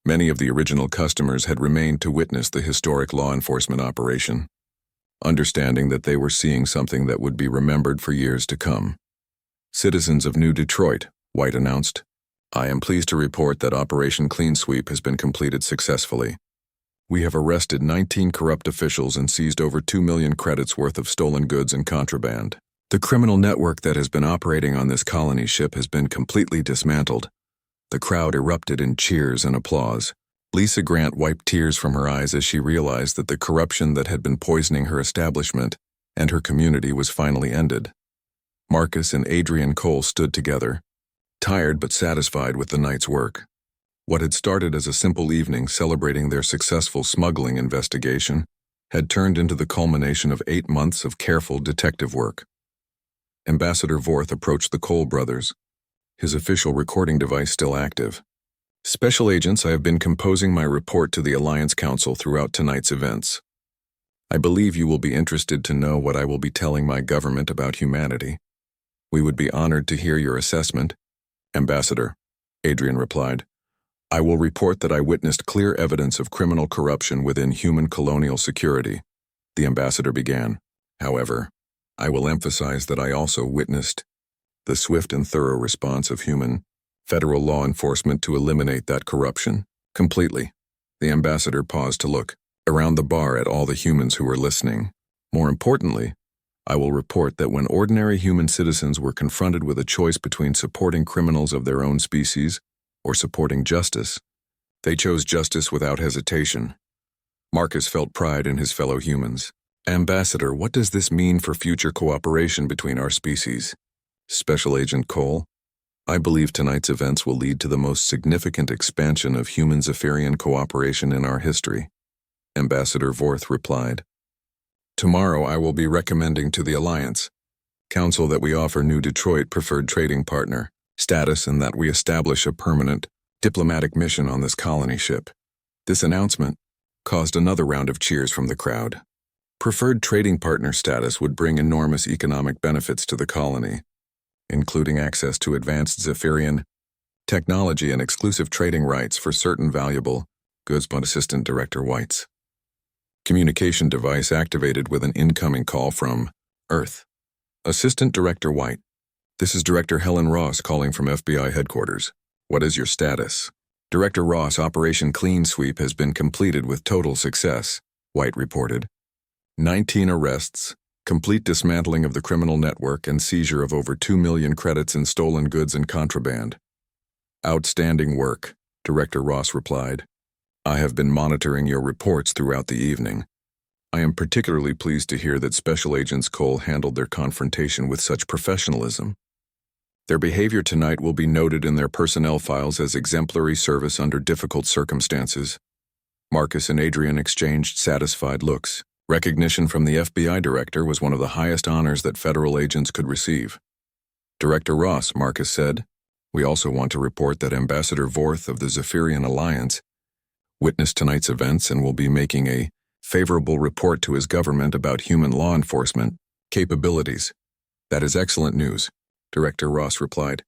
Many of the original customers had remained to witness the historic law enforcement operation, understanding that they were seeing something that would be remembered for years to come. Citizens of New Detroit, White announced, I am pleased to report that Operation Clean Sweep has been completed successfully. We have arrested 19 corrupt officials and seized over 2 million credits worth of stolen goods and contraband. The criminal network that has been operating on this colony ship has been completely dismantled. The crowd erupted in cheers and applause. Lisa Grant wiped tears from her eyes as she realized that the corruption that had been poisoning her establishment and her community was finally ended. Marcus and Adrian Cole stood together, tired but satisfied with the night's work. What had started as a simple evening celebrating their successful smuggling investigation had turned into the culmination of 8 months of careful detective work. Ambassador Vorth approached the Cole brothers, his official recording device still active. Special agents, I have been composing my report to the Alliance Council throughout tonight's events. I believe you will be interested to know what I will be telling my government about humanity. We would be honored to hear your assessment. Ambassador, Adrian replied, I will report that I witnessed clear evidence of criminal corruption within human colonial security. The ambassador began. However, I will emphasize that I also witnessed the swift and thorough response of human, federal law enforcement to eliminate that corruption completely. The ambassador paused to look around the bar at all the humans who were listening. More importantly, I will report that when ordinary human citizens were confronted with a choice between supporting criminals of their own species or supporting justice, they chose justice without hesitation. Marcus felt pride in his fellow humans. Ambassador, what does this mean for future cooperation between our species? Special Agent Cole, I believe tonight's events will lead to the most significant expansion of human-Zephyrian cooperation in our history. Ambassador Vorth replied. Tomorrow I will be recommending to the Alliance Council that we offer New Detroit preferred trading partner status and that we establish a permanent diplomatic mission on this colony ship. This announcement caused another round of cheers from the crowd. Preferred trading partner status would bring enormous economic benefits to the colony, including access to advanced Zephyrian technology and exclusive trading rights for certain valuable goods. Assistant Director White's communication device activated with an incoming call from Earth. Assistant Director White, this is Director Helen Ross calling from FBI headquarters. What is your status? Director Ross, Operation Clean Sweep has been completed with total success, White reported. 19 arrests, complete dismantling of the criminal network and seizure of over 2 million credits in stolen goods and contraband. Outstanding work, Director Ross replied. I have been monitoring your reports throughout the evening. I am particularly pleased to hear that Special Agents Cole handled their confrontation with such professionalism. Their behavior tonight will be noted in their personnel files as exemplary service under difficult circumstances. Marcus and Adrian exchanged satisfied looks. Recognition from the FBI director was one of the highest honors that federal agents could receive. Director Ross, Marcus said, we also want to report that Ambassador Vorth of the Zephyrian Alliance witnessed tonight's events and will be making a favorable report to his government about human law enforcement capabilities. That is excellent news, Director Ross replied.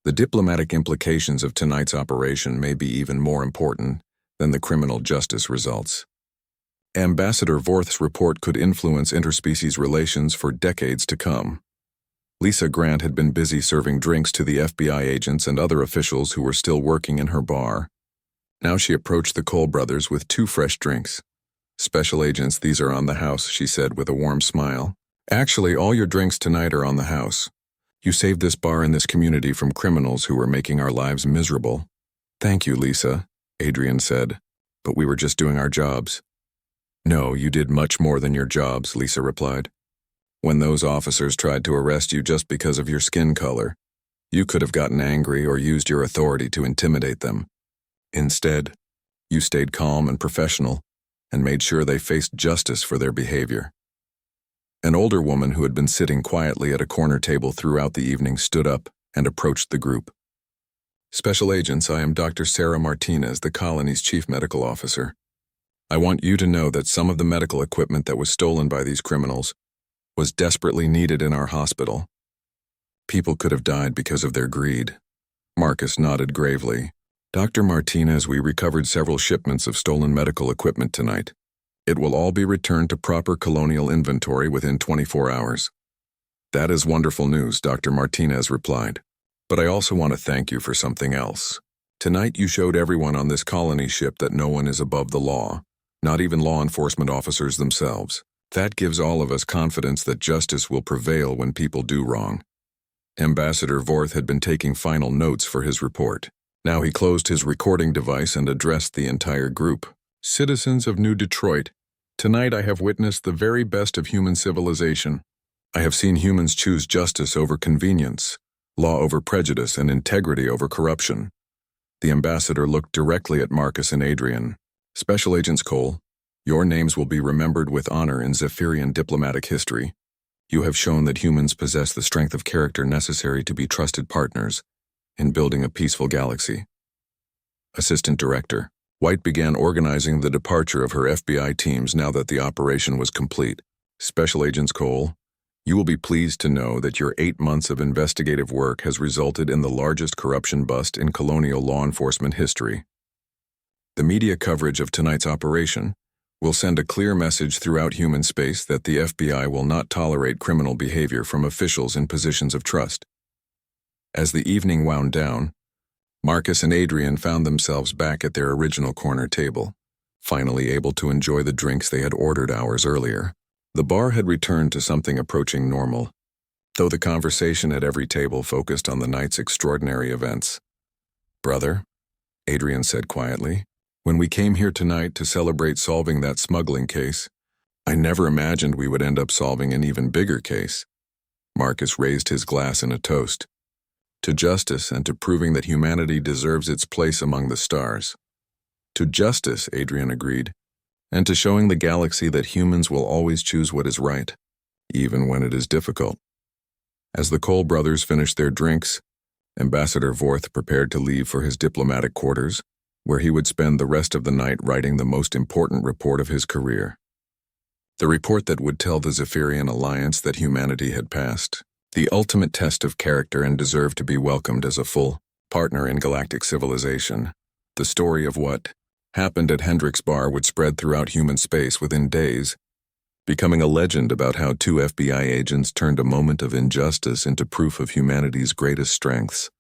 The diplomatic implications of tonight's operation may be even more important than the criminal justice results. Ambassador Vorth's report could influence interspecies relations for decades to come. Lisa Grant had been busy serving drinks to the FBI agents and other officials who were still working in her bar. Now she approached the Cole brothers with 2 fresh drinks. Special agents, these are on the house, she said with a warm smile. Actually, all your drinks tonight are on the house. You saved this bar and this community from criminals who were making our lives miserable. Thank you, Lisa, Adrian said, but we were just doing our jobs. No, you did much more than your jobs, Lisa replied. When those officers tried to arrest you just because of your skin color, You could have gotten angry or used your authority to intimidate them. Instead, you stayed calm and professional and made sure they faced justice for their behavior. An older woman who had been sitting quietly at a corner table throughout the evening stood up and approached the group. Special Agents, I am Dr. Sarah Martinez, the colony's chief medical officer. I want you to know that some of the medical equipment that was stolen by these criminals was desperately needed in our hospital. People could have died because of their greed. Marcus nodded gravely. Dr. Martinez, we recovered several shipments of stolen medical equipment tonight. It will all be returned to proper colonial inventory within 24 hours. That is wonderful news, Dr. Martinez replied. But I also want to thank you for something else. Tonight you showed everyone on this colony ship that no one is above the law, not even law enforcement officers themselves. That gives all of us confidence that justice will prevail when people do wrong. Ambassador Vorth had been taking final notes for his report. Now he closed his recording device and addressed the entire group. Citizens of New Detroit, tonight I have witnessed the very best of human civilization. I have seen humans choose justice over convenience, law over prejudice, and integrity over corruption. The ambassador looked directly at Marcus and Adrian. Special Agents Cole, your names will be remembered with honor in Zephyrian diplomatic history. You have shown that humans possess the strength of character necessary to be trusted partners in building a peaceful galaxy. Assistant Director, White began organizing the departure of her FBI teams now that the operation was complete. Special Agents Cole, you will be pleased to know that your 8 months of investigative work has resulted in the largest corruption bust in colonial law enforcement history. The media coverage of tonight's operation will send a clear message throughout human space that the FBI will not tolerate criminal behavior from officials in positions of trust. As the evening wound down, Marcus and Adrian found themselves back at their original corner table, finally able to enjoy the drinks they had ordered hours earlier. The bar had returned to something approaching normal, though the conversation at every table focused on the night's extraordinary events. Brother, Adrian said quietly, when we came here tonight to celebrate solving that smuggling case, I never imagined we would end up solving an even bigger case. Marcus raised his glass in a toast. To justice and to proving that humanity deserves its place among the stars. To justice, Adrian agreed, and to showing the galaxy that humans will always choose what is right, even when it is difficult. As the Cole brothers finished their drinks, Ambassador Vorth prepared to leave for his diplomatic quarters, where he would spend the rest of the night writing the most important report of his career. The report that would tell the Zephyrian Alliance that humanity had passed the ultimate test of character and deserved to be welcomed as a full partner in galactic civilization. The story of what happened at Hendricks Bar would spread throughout human space within days, becoming a legend about how 2 FBI agents turned a moment of injustice into proof of humanity's greatest strengths.